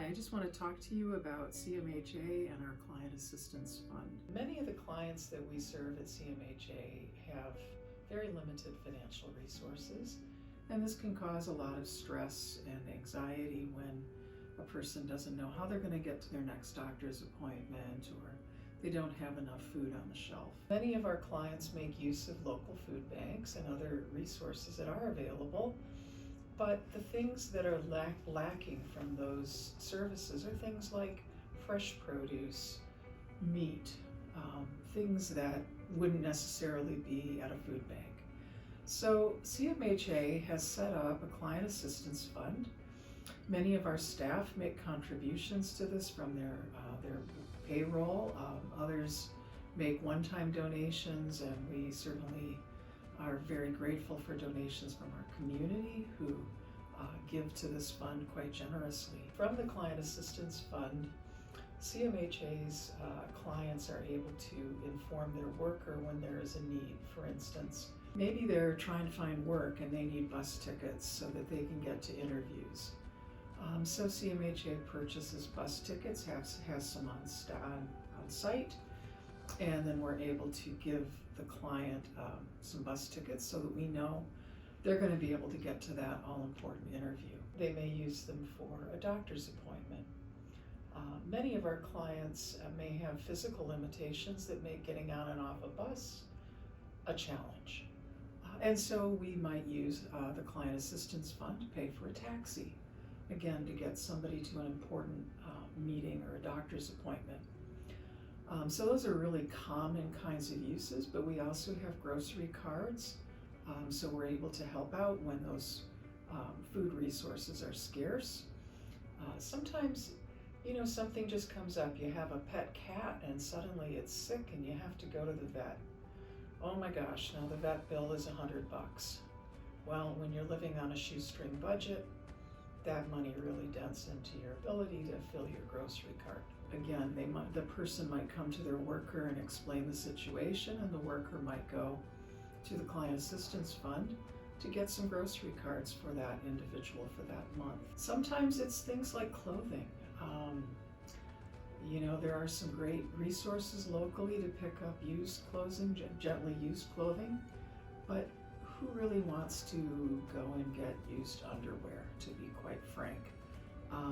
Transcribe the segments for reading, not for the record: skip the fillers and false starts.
I just want to talk to you about CMHA and our Client Assistance Fund. Many of the clients that we serve at CMHA have very limited financial resources, and this can cause a lot of stress and anxiety when a person doesn't know how they're going to get to their next doctor's appointment, or they don't have enough food on the shelf. Many of our clients make use of local food banks and other resources that are available, but the things that are lacking from those services are things like fresh produce, meat, things that wouldn't necessarily be at a food bank. So CMHA has set up a client assistance fund. Many of our staff make contributions to this from their payroll. Others make one-time donations, and we certainly are very grateful for donations from our community who give to this fund quite generously. From the Client Assistance Fund, CMHA's clients are able to inform their worker when there is a need. For instance, maybe they're trying to find work and they need bus tickets so that they can get to interviews. So CMHA purchases bus tickets, has some on site, and then we're able to give the client some bus tickets so that we know they're going to be able to get to that all-important interview. They may use them for a doctor's appointment. Many of our clients may have physical limitations that make getting on and off a bus a challenge. And so we might use the Client Assistance Fund to pay for a taxi, again, to get somebody to an important meeting or a doctor's appointment. So those are really common kinds of uses, but we also have grocery cards, so we're able to help out when those food resources are scarce. Sometimes, something just comes up. You have a pet cat and suddenly it's sick and you have to go to the vet. Oh my gosh, now the vet bill is $100. Well, when you're living on a shoestring budget, that money really dents into your ability to fill your grocery cart. Again, the person might come to their worker and explain the situation, and the worker might go to the Client Assistance Fund to get some grocery cards for that individual for that month. Sometimes it's things like clothing. There are some great resources locally to pick up used clothing, gently used clothing, but who really wants to go and get used underwear, to be quite frank?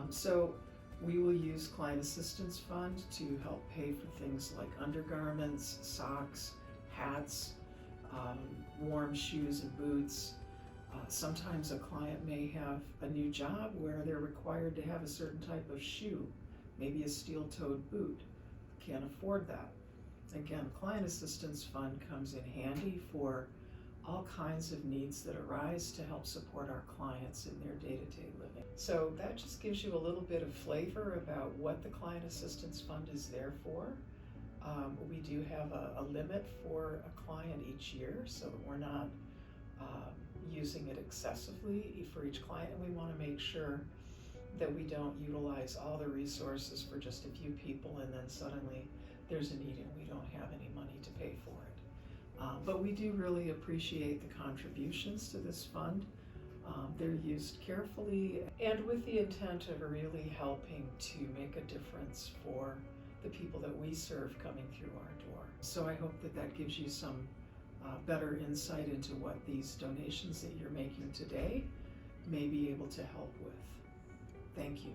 So we will use Client Assistance Fund to help pay for things like undergarments, socks, hats, warm shoes and boots. Sometimes a client may have a new job where they're required to have a certain type of shoe, maybe a steel-toed boot. Can't afford that. Again, Client Assistance Fund comes in handy for all kinds of needs that arise to help support our clients in their day-to-day living. So that just gives you a little bit of flavor about what the Client Assistance Fund is there for. We do have a limit for a client each year so that we're not using it excessively for each client, and we want to make sure that we don't utilize all the resources for just a few people and then suddenly there's a need and we don't have any money to pay for it. But we do really appreciate the contributions to this fund. They're used carefully and with the intent of really helping to make a difference for the people that we serve coming through our door. So I hope that gives you some better insight into what these donations that you're making today may be able to help with. Thank you.